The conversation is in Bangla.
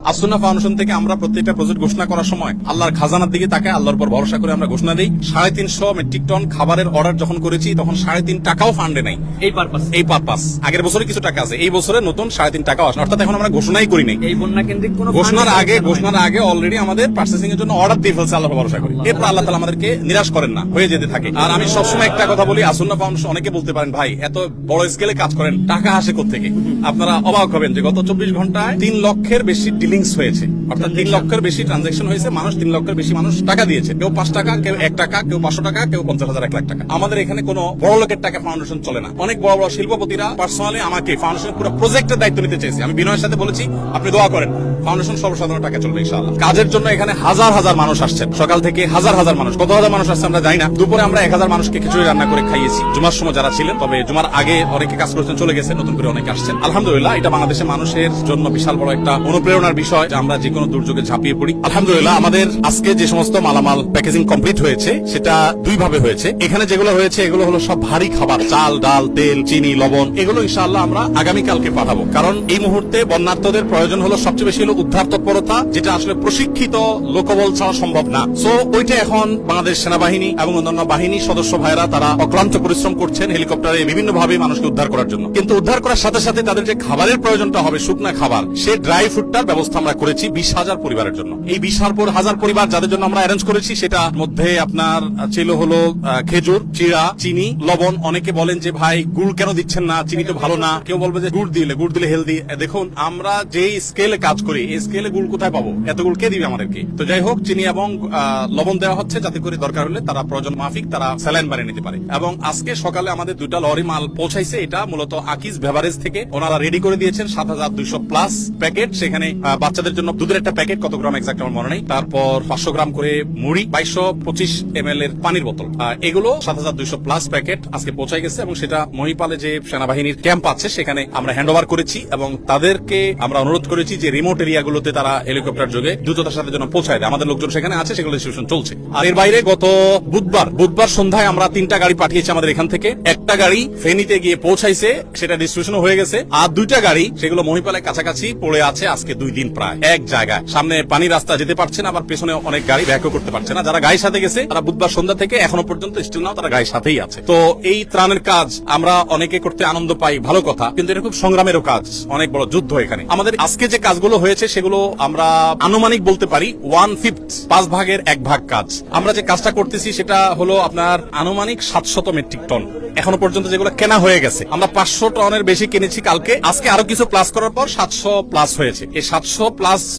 আসুন্না ফাউন্ডেশন থেকে আমরা প্রত্যেকটা প্রজেক্ট ঘোষণা করার সময় আল্লাহর খাজানার দিকে তাকে আল্লাহর উপর ভরসা করে আমরা ঘোষণা দিই। 350 মেট্রিক টন খাবারের অর্ডার যখন করেছি তখন 3.5 টাকাও ফান্ডে নাই। এই পারপাস আগের বছরে কিছু টাকা আছে, এই বছরে নতুন 3.5 টাকাও আসে, অর্থাৎ এখন আমরা ঘোষণাই করি নাই। এই বন্যা কেন্দ্রিক কোনো ঘোষণার আগে অলরেডি আমাদের পার্চেসিং এর জন্য অর্ডার দিয়ে ফেলছে আল্লাহর ভরসা করি। এরপর আল্লাহ তাআলা আমাদেরকে নিরাশ করেন না, হয়ে যেতে থাকে। আর আমি সবসময় একটা কথা বলি, আসুন্না ফাউন্ডেশন অনেকে বলতে পারেন ভাই এত বড় স্কেলে কাজ করেন, টাকা আসে কোত্থেকে? আপনারা অবাক হবেন যে গত 24 ঘন্টায় 3 লক্ষের বেশি ডিলিংস হয়েছে, অর্থাৎ 3 লক্ষের বেশি ট্রানজাকশন হয়েছে। 3 লক্ষের বেশি মানুষ টাকা দিয়েছে, কেউ 5 টাকা, কেউ 1 টাকা, কেউ 500 টাকা, কেউ 50,000, 1 লাখ টাকা। আমাদের এখানে কোনো বড় লোকের টাকা ফাউন্ডেশন চলে না। অনেক বড় বড় শিল্পপতিরা পার্সোনালি আমাকে ফাউন্ডেশন পুরো প্রজেক্টের দায়িত্ব নিতে চেয়েছে। আমি বিনয়ের সাথে বলেছি আপনি দোয়া করেন, ফাউন্ডেশন সর্বসাধারণ টাকা চলবে ইনশাআল্লাহ। কাজের জন্য এখানে হাজার হাজার মানুষ আসছেন, সকাল থেকে হাজার হাজার মানুষ, কত হাজার মানুষ আসছে আমরা জানি না। দুপুরে আমরা 1000 মানুষকে খিচুড়ি রান্না করে খাইয়েছি, জুমার সময় যারা ছিলেন। তবে জুমার আগে অনেকে কাজ করছেন, চলে গেছে, নতুন করে অনেকে আসছেন। আলহামদুলিল্লাহ, এটা বাংলাদেশের মানুষের জন্য বিশাল বড় একটা অনুপ্রেরণার বিষয় যে আমরা যে কোনো দুর্যোগে ঝাঁপিয়ে পড়ি। আলহামদুলিল্লাহ, আমাদের আজকে যে সমস্ত মালামাল প্যাকেজিং কমপ্লিট হয়েছে সেটা দুই ভাবে হয়েছে। এখানে যেগুলো হয়েছে এগুলো হলো সব ভারী খাবার, চাল, ডাল, তেল, চিনি, লবণ, এগুলো ইনশাআল্লাহ আমরা আগামীকালকে পাঠাবো। কারণ এই মুহূর্তে বন্যার্তদের প্রয়োজন হলো সবচেয়ে বেশি হলো উদ্ধার তৎপরতা, যেটা আসলে প্রশিক্ষিত লোকবল ছাড়া সম্ভব না। সো ওইটা এখন বাংলাদেশ সেনাবাহিনী এবং অন্যান্য বাহিনী সদস্য ভাইরা তারা অক্লান্ত পরিশ্রম করছেন হেলিকপ্টারে বিভিন্ন ভাবে মানুষকে উদ্ধার করার জন্য। কিন্তু উদ্ধার করার সাথে সাথে তাদের যে খাবারের প্রয়োজনটা হবে, শুকনা খাবার, সে ড্রাই ফুডটার ব্যবস্থা আমরা করেছি 20,000 পরিবারের জন্য। এই 20,000 পরিবার যাদের জন্য আমরা অ্যারেঞ্জ করেছি, সেটার মধ্যে আপনার ছিল হলো খেজুর, চিড়া, চিনি, লবণ। অনেকে বলেন যে ভাই গুড় কেন দিচ্ছেন না, চিনি তো ভালো না। কেউ বলবে যে গুড় দিলে হেলদি। দেখুন, আমরা যেই স্কেলে কাজ করি এই স্কেলে গুড় কোথায় পাবো? এত গুড় কে দিবে আমাদেরকে? তো যাই হোক, চিনি এবং লবণ দেওয়া হচ্ছে যাতে করে দরকার হলে তারা প্রয়োজন মাফিক তারা স্যালাইন বানিয়ে নিতে পারে। এবং আজকে সকালে আমাদের 2টা লরি মাল পৌঁছাইছে। এটা মূলত আকিজ বেভারেজ থেকে ওনারা রেডি করে দিয়েছেন 7,200 প্লাস প্যাকেট। সেখানে বাচ্চাদের জন্য দুধের একটা প্যাকেট, কত গ্রাম এক্সাক্ট আমার মনে নেই, তারপর 500 গ্রাম করে মুড়ি, 2225 ml এর পানির বোতল। এগুলো 7,200 প্লাস প্যাকেট আজকে পৌঁছাই গেছে এবং সেটা মহিপালে যে সেনাবাহিনীর ক্যাম্প আছে সেখানে আমরা হ্যান্ড ওভার করেছি এবং তাদেরকে আমরা অনুরোধ করেছি যে রিমোট এরিয়াগুলোতে তারা হেলিকপ্টার যোগে দ্রুততার সাথে যেন পৌঁছায় দেয়। আমাদের লোকজন সেখানে আছে, সেগুলো ডিস্ট্রিবিউশন চলছে। আর এর বাইরে গত বুধবার সন্ধ্যায় আমরা 3টা গাড়ি পাঠিয়েছি আমাদের এখান থেকে। একটা গাড়ি ফেনীতে গিয়ে পৌঁছাইছে, সেটা ডিস্ট্রিবিউশন হয়ে গেছে। আর 2টা গাড়ি সেগুলো মহিপালের কাছাকাছি পড়ে আছে আজকে 2 দিন প্রায় এক জায়গায়। সামনে পানি রাস্তা যেতে পারছে না, আবার পেছনে অনেক গাড়ি ব্যাকও করতে পারছে না। যারা গাড়ির সাথে গেছে তারা বুধবার সন্ধ্যা থেকে এখনো পর্যন্ত স্টিল নাও তারা গাড়ির সাথেই আছে। তো এই ত্রাণের কাজ আমরা অনেকে করতে আনন্দ পাই, ভালো কথা, কিন্তু এটা খুব সংগ্রামেরও কাজ, অনেক বড় যুদ্ধ এখানে। আমাদের আজকে যে কাজগুলো হয়েছে সেগুলো আমরা আনুমানিক বলতে পারি 1/5, 5 ভাগের 1 ভাগ কাজ। আমরা যে কাজটা করতেছি সেটা হলো আপনার আনুমানিক 700 মেট্রিক টন এখনো পর্যন্ত যেগুলো কেনা হয়ে গেছে। আমরা 500 টনের বেশি কিনেছি কালকে, আজকে আরো কিছু প্লাস করার পর 700 প্লাস হয়েছে। এই 700 প্লাস